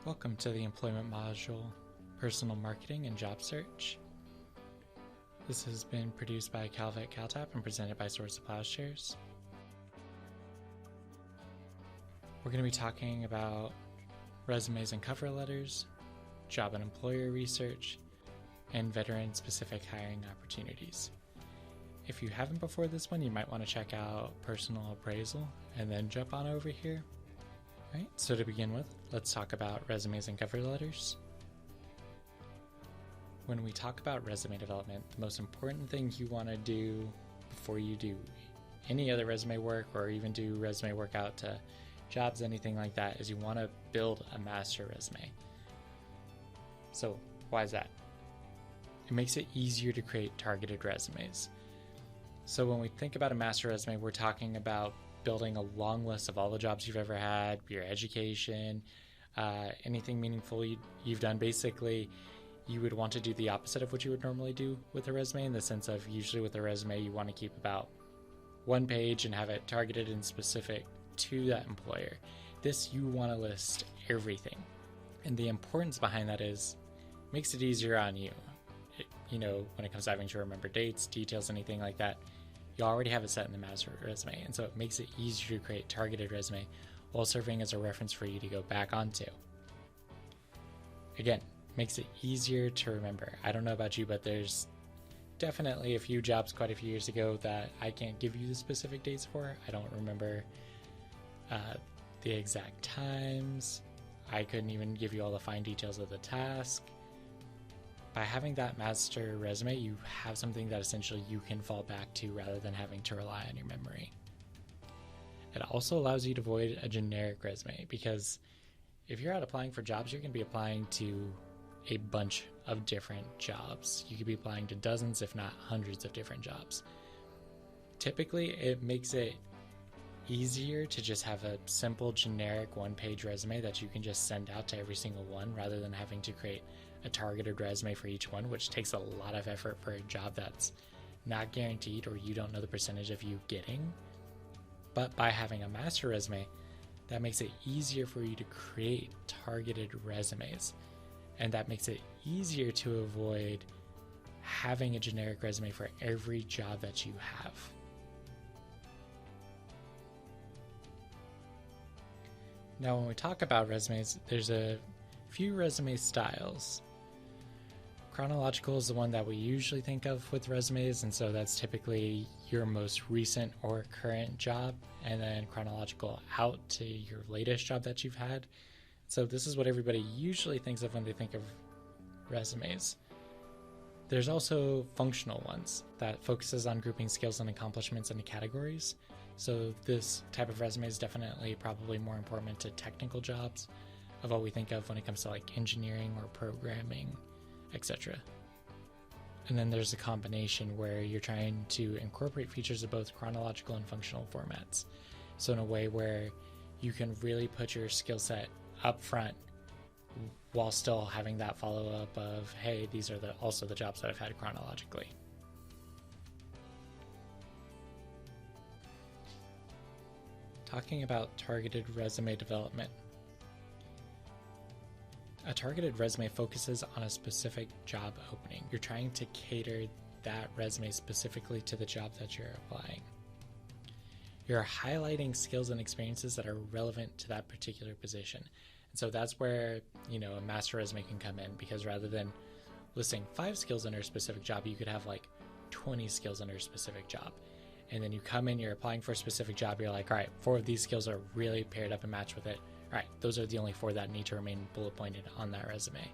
Welcome to the employment module, Personal Marketing and Job Search. This has been produced by CalTAP and presented by Source of Plowshares. We're going to be talking about resumes and cover letters, job and employer research, and veteran-specific hiring opportunities. If you haven't before this one, you might want to check out Personal Appraisal and then jump on over here. All right, so to begin with, let's talk about resumes and cover letters. When we talk about resume development, the most important thing you want to do before you do any other resume work or even do resume work out to jobs, anything like that, is you want to build a master resume. So why is that? It makes it easier to create targeted resumes. So when we think about a master resume, we're talking about building a long list of all the jobs you've ever had, your education, anything meaningful you've done. Basically, you would want to do the opposite of what you would normally do with a resume, in the sense of usually with a resume, you want to keep about one page and have it targeted and specific to that employer. This, you want to list everything. And the importance behind that is it makes it easier on you. When it comes to having to remember dates, details, anything like that, you already have it set in the master resume. And so it makes it easier to create targeted resume while serving as a reference for you to go back onto. Again, makes it easier to remember. I don't know about you, but there's definitely a few jobs quite a few years ago that I can't give you the specific dates for. I don't remember the exact times. I couldn't even give you all the fine details of the task. By having that master resume, you have something that essentially you can fall back to rather than having to rely on your memory. It also allows you to avoid a generic resume, because if you're out applying for jobs, you're going to be applying to a bunch of different jobs. You could be applying to dozens, if not hundreds of different jobs. Typically, it makes it easier to just have a simple generic one-page resume that you can just send out to every single one, rather than having to create a targeted resume for each one, which takes a lot of effort for a job that's not guaranteed or you don't know the percentage of you getting. But by having a master resume, that makes it easier for you to create targeted resumes. And that makes it easier to avoid having a generic resume for every job that you have. Now, when we talk about resumes, there's a few resume styles. Chronological is the one that we usually think of with resumes, and so that's typically your most recent or current job, and then chronological out to your latest job that you've had. So this is what everybody usually thinks of when they think of resumes. There's also functional ones that focuses on grouping skills and accomplishments into categories. So this type of resume is definitely probably more important to technical jobs of what we think of when it comes to like engineering or programming, etc. And then there's a combination where you're trying to incorporate features of both chronological and functional formats. So in a way where you can really put your skill set up front while still having that follow-up of, hey, these are also the jobs that I've had chronologically. Talking about targeted resume development. A targeted resume focuses on a specific job opening. You're trying to cater that resume specifically to the job that you're applying. You're highlighting skills and experiences that are relevant to that particular position. And so that's where, a master resume can come in, because rather than listing 5 skills under a specific job, you could have like 20 skills under a specific job. And then you come in, you're applying for a specific job, you're like, all right, 4 of these skills are really paired up and matched with it. All right, those are the only 4 that need to remain bullet pointed on that resume.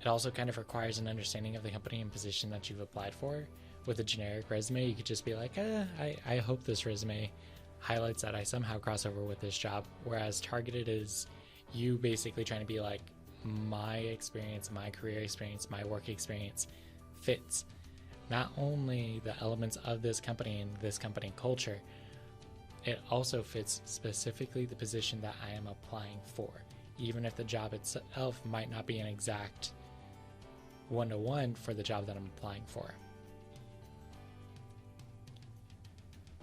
It also kind of requires an understanding of the company and position that you've applied for. With a generic resume, you could just be like, I hope this resume highlights that I somehow cross over with this job. Whereas targeted is you basically trying to be like, my experience, my career experience, my work experience fits not only the elements of this company and this company culture, it also fits specifically the position that I am applying for, even if the job itself might not be an exact one-to-one for the job that I'm applying for.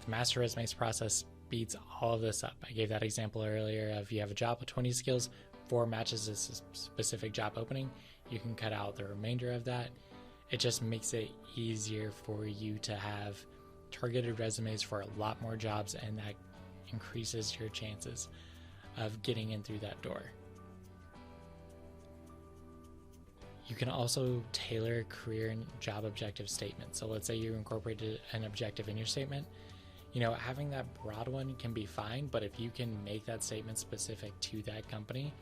The master resumes process speeds all of this up. I gave that example earlier of you have a job with 20 skills, 4 matches a specific job opening. You can cut out the remainder of that. It just makes it easier for you to have targeted resumes for a lot more jobs, and that increases your chances of getting in through that door. You can also tailor career and job objective statements. So let's say you incorporated an objective in your statement. Having that broad one can be fine, but if you can make that statement specific to that company,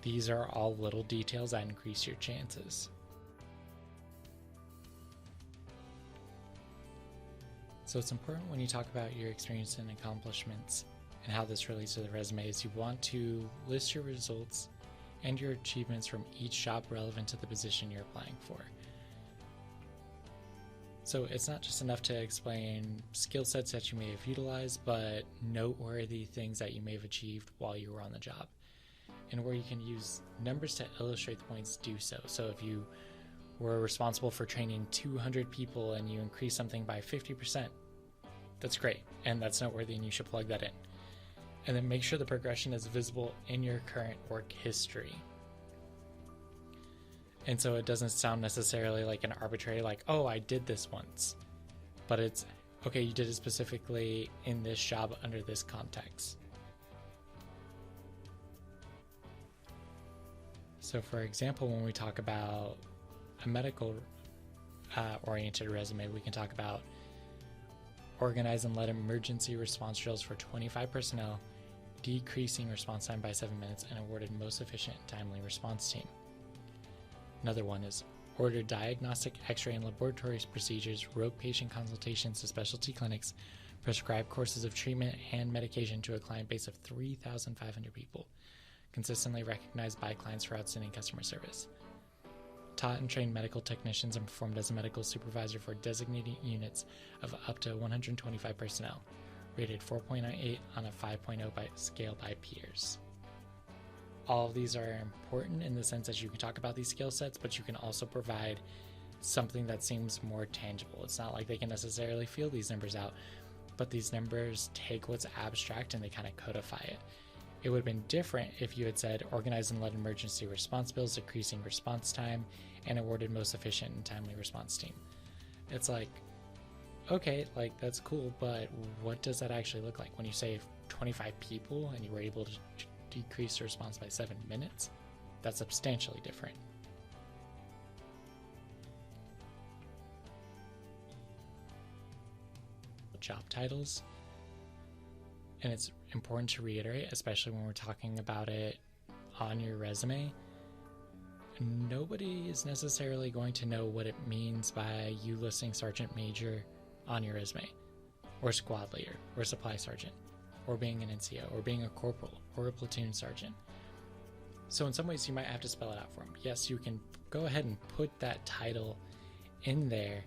these are all little details that increase your chances. So it's important when you talk about your experience and accomplishments and how this relates to the resume is you want to list your results and your achievements from each job relevant to the position you're applying for. So it's not just enough to explain skill sets that you may have utilized, but noteworthy things that you may have achieved while you were on the job. And where you can use numbers to illustrate the points, do so. So if you were responsible for training 200 people and you increase something by 50%, that's great, and that's noteworthy, and you should plug that in. And then make sure the progression is visible in your current work history. And so it doesn't sound necessarily like an arbitrary, like, oh, I did this once. But it's, okay, you did it specifically in this job under this context. So for example, when we talk about a medical oriented resume, we can talk about organize and led emergency response drills for 25 personnel, decreasing response time by 7 minutes, and awarded most efficient and timely response team. Another one is ordered diagnostic, x-ray, and laboratory procedures, wrote patient consultations to specialty clinics, prescribed courses of treatment and medication to a client base of 3,500 people, consistently recognized by clients for outstanding customer service. Taught and trained medical technicians and performed as a medical supervisor for designated units of up to 125 personnel, rated 4.98 on a 5.0 scale by peers. All of these are important in the sense that you can talk about these skill sets, but you can also provide something that seems more tangible. It's not like they can necessarily feel these numbers out, but these numbers take what's abstract and they kind of codify it. It would have been different if you had said organized and led emergency response bills, decreasing response time, and awarded most efficient and timely response team. It's like, okay, like that's cool, but what does that actually look like? When you save 25 people and you were able to decrease the response by 7 minutes, that's substantially different. Job titles. And it's important to reiterate, especially when we're talking about it on your resume, nobody is necessarily going to know what it means by you listing Sergeant Major on your resume, or Squad Leader, or Supply Sergeant, or being an NCO, or being a Corporal, or a Platoon Sergeant. So in some ways you might have to spell it out for them. Yes, you can go ahead and put that title in there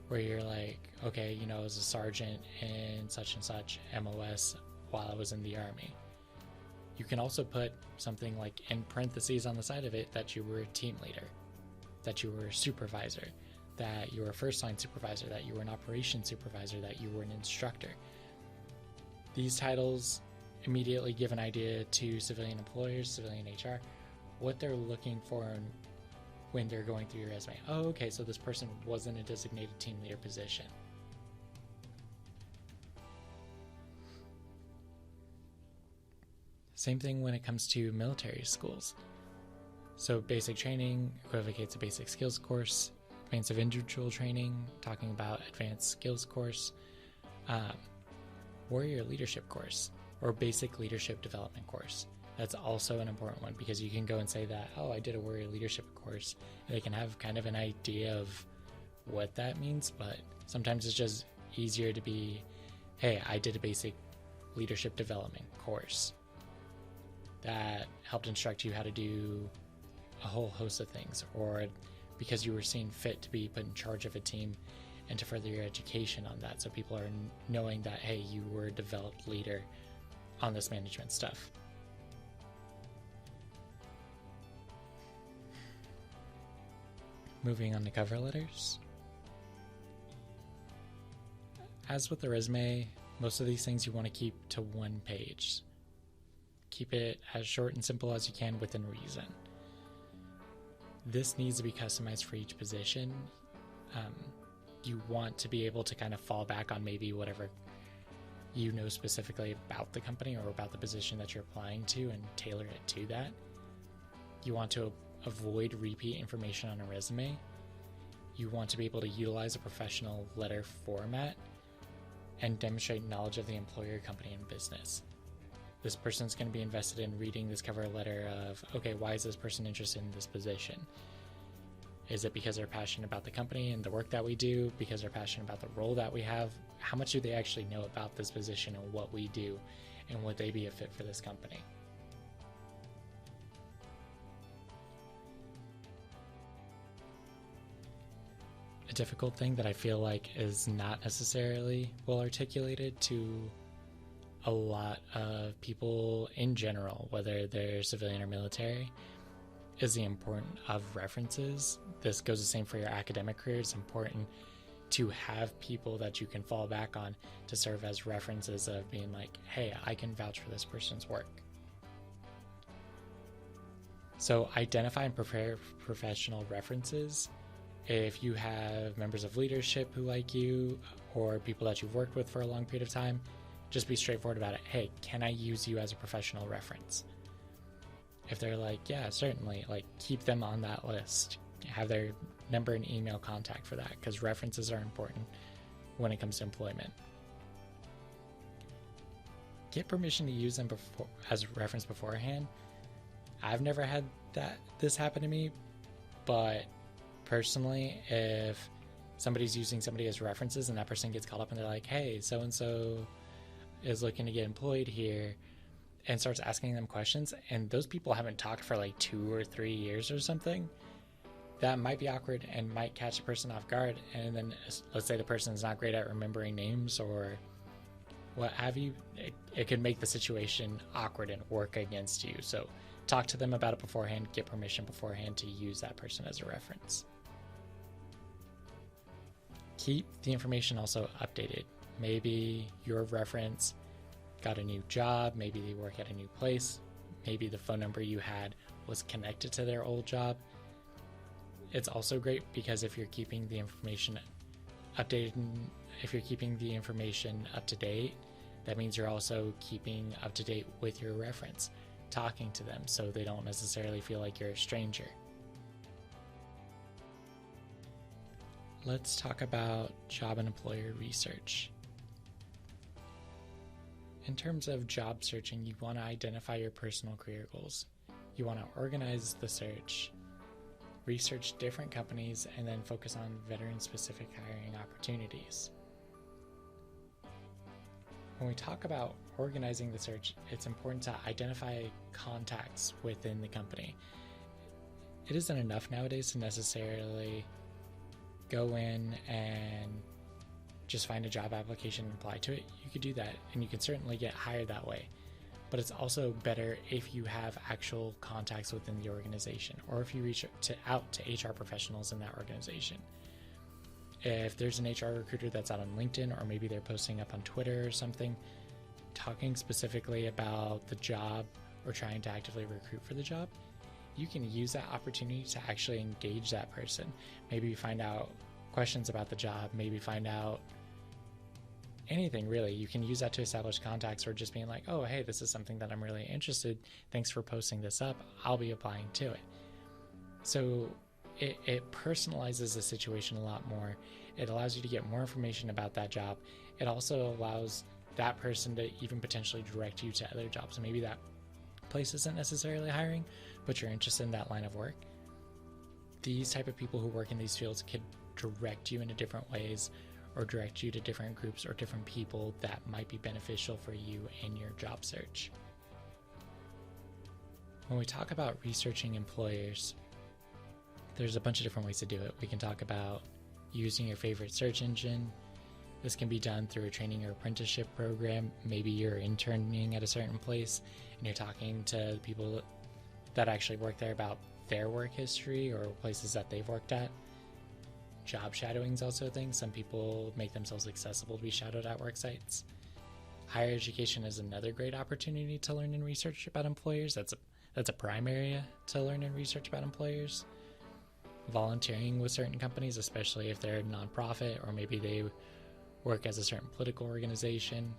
where you're like, okay, I was a sergeant in such and such MOS while I was in the Army. You can also put something like in parentheses on the side of it that you were a team leader, that you were a supervisor, that you were a first line supervisor, that you were an operations supervisor, that you were an instructor. These titles immediately give an idea to civilian employers, civilian HR, what they're looking for when they're going through your resume. Oh, okay, so this person was in a designated team leader position. Same thing when it comes to military schools. So basic training equivocates a basic skills course, advanced individual training, talking about advanced skills course, warrior leadership course, or basic leadership development course. That's also an important one because you can go and say that, oh, I did a warrior leadership course, and they can have kind of an idea of what that means, but sometimes it's just easier to be, hey, I did a basic leadership development course that helped instruct you how to do a whole host of things, or because you were seen fit to be put in charge of a team and to further your education on that, so people are knowing that, hey, you were a developed leader on this management stuff. Moving on to cover letters. As with the resume, Most of these things you want to keep to one page. Keep it as short and simple as you can within reason. This needs to be customized for each position. You want to be able to kind of fall back on maybe whatever you know specifically about the company or about the position that you're applying to and tailor it to that. You want to avoid repeat information on a resume. You want to be able to utilize a professional letter format and demonstrate knowledge of the employer, company, and business. This person's going to be invested in reading this cover letter of, okay, why is this person interested in this position? Is it because they're passionate about the company and the work that we do? Because they're passionate about the role that we have? How much do they actually know about this position and what we do? And would they be a fit for this company? A difficult thing that I feel like is not necessarily well articulated to a lot of people in general, whether they're civilian or military, is the importance of references. This goes the same for your academic career. It's important to have people that you can fall back on to serve as references of being like, hey, I can vouch for this person's work. So identify and prepare professional references. If you have members of leadership who like you or people that you've worked with for a long period of time, just be straightforward about it. Hey, can I use you as a professional reference? If they're like, yeah, certainly, like keep them on that list. Have their number and email contact for that, because references are important when it comes to employment. Get permission to use them as a reference beforehand. I've never had this happen to me, but personally, if somebody's using somebody as references and that person gets called up and they're like, hey, so-and-so is looking to get employed here, and starts asking them questions, and those people haven't talked for like 2 or 3 years or something, that might be awkward and might catch a person off guard. And then let's say the person is not great at remembering names or what have you, it could make the situation awkward and work against you. So talk to them about it beforehand, get permission beforehand to use that person as a reference. Keep the information also updated. Maybe your reference got a new job, maybe they work at a new place, maybe the phone number you had was connected to their old job. It's also great because if you're keeping the information updated, if you're keeping the information up to date, that means you're also keeping up to date with your reference, talking to them so they don't necessarily feel like you're a stranger. Let's talk about job and employer research. In terms of job searching, you want to identify your personal career goals. You want to organize the search, research different companies, and then focus on veteran-specific hiring opportunities. When we talk about organizing the search, it's important to identify contacts within the company. It isn't enough nowadays to necessarily go in and just find a job application and apply to it. You could do that, and you can certainly get hired that way. But it's also better if you have actual contacts within the organization, or if you reach out to HR professionals in that organization. If there's an HR recruiter that's out on LinkedIn, or maybe they're posting up on Twitter or something, talking specifically about the job or trying to actively recruit for the job, you can use that opportunity to actually engage that person. Maybe find out questions about the job, maybe find out anything really. You can use that to establish contacts, or just being like, oh, hey, this is something that I'm really interested. Thanks for posting this up. I'll be applying to it. So it personalizes the situation a lot more. It allows you to get more information about that job. It also allows that person to even potentially direct you to other jobs. So maybe that place isn't necessarily hiring, but you're interested in that line of work. These type of people who work in these fields could direct you into different ways, or direct you to different groups or different people that might be beneficial for you in your job search. When we talk about researching employers, there's a bunch of different ways to do it. We can talk about using your favorite search engine. This can be done through a training or apprenticeship program. Maybe you're interning at a certain place and you're talking to people that actually work there about their work history or places that they've worked at. Job shadowing is also a thing. Some people make themselves accessible to be shadowed at work sites. Higher education is another great opportunity to learn and research about employers. That's a prime area to learn and research about employers. Volunteering with certain companies, especially if they're a nonprofit or maybe they work as a certain political organization.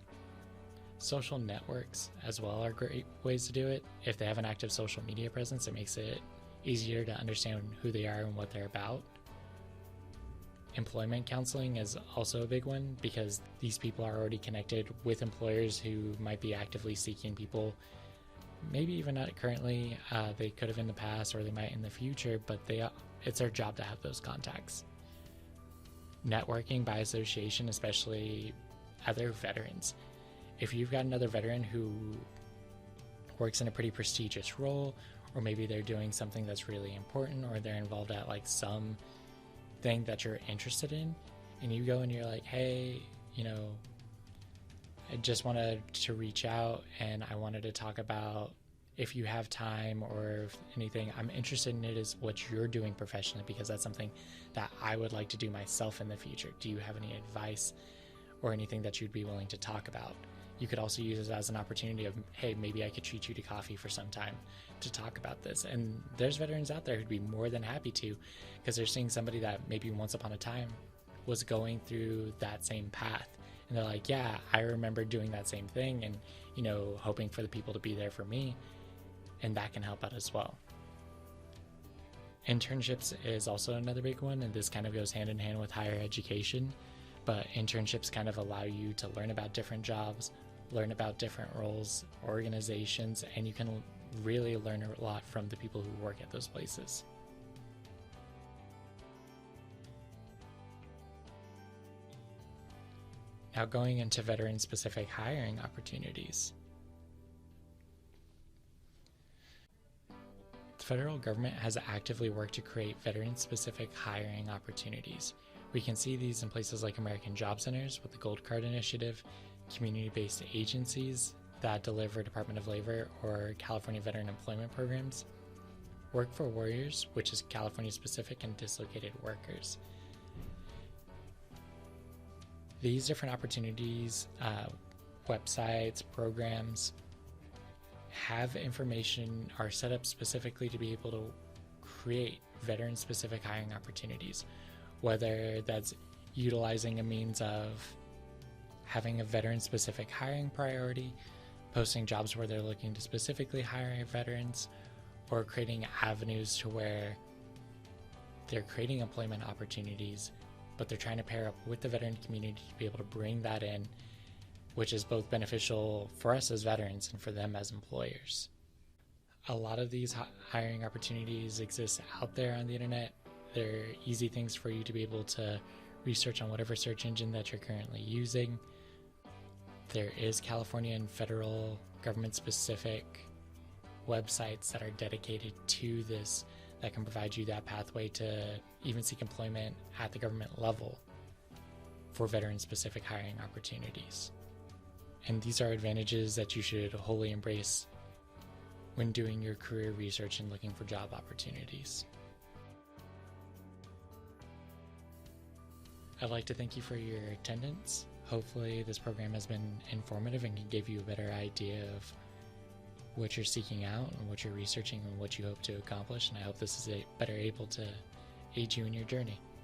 Social networks as well are great ways to do it. If they have an active social media presence, it makes it easier to understand who they are and what they're about. Employment counseling is also a big one because these people are already connected with employers who might be actively seeking people. Maybe even not currently, they could have in the past or they might in the future, but it's their job to have those contacts. Networking by association, especially other veterans. If you've got another veteran who works in a pretty prestigious role, or maybe they're doing something that's really important, or they're involved at like some thing that you're interested in, and you go and you're like, hey, I just wanted to reach out and I wanted to talk about if you have time or if anything, I'm interested in it is what you're doing professionally because that's something that I would like to do myself in the future. Do you have any advice or anything that you'd be willing to talk about? You could also use it as an opportunity of, hey, maybe I could treat you to coffee for some time to talk about this. And there's veterans out there who'd be more than happy to because they're seeing somebody that maybe once upon a time was going through that same path. And they're like, yeah, I remember doing that same thing and, hoping for the people to be there for me. And that can help out as well. Internships is also another big one, and this kind of goes hand in hand with higher education. But internships kind of allow you to learn about different jobs, learn about different roles, organizations, and you can really learn a lot from the people who work at those places. Now going into veteran-specific hiring opportunities. The federal government has actively worked to create veteran-specific hiring opportunities. We can see these in places like American Job Centers with the Gold Card Initiative, community-based agencies that deliver Department of Labor or California Veteran Employment Programs, Work for Warriors, which is California-specific and dislocated workers. These different opportunities, websites, programs, have information, are set up specifically to be able to create veteran-specific hiring opportunities, whether that's utilizing a means of having a veteran-specific hiring priority, posting jobs where they're looking to specifically hire veterans, or creating avenues to where they're creating employment opportunities, but they're trying to pair up with the veteran community to be able to bring that in, which is both beneficial for us as veterans and for them as employers. A lot of these hiring opportunities exist out there on the internet. They're easy things for you to be able to research on whatever search engine that you're currently using. There is California and federal government-specific websites that are dedicated to this that can provide you that pathway to even seek employment at the government level for veteran-specific hiring opportunities. And these are advantages that you should wholly embrace when doing your career research and looking for job opportunities. I'd like to thank you for your attendance. Hopefully this program has been informative and can give you a better idea of what you're seeking out and what you're researching and what you hope to accomplish. And I hope this is better able to aid you in your journey.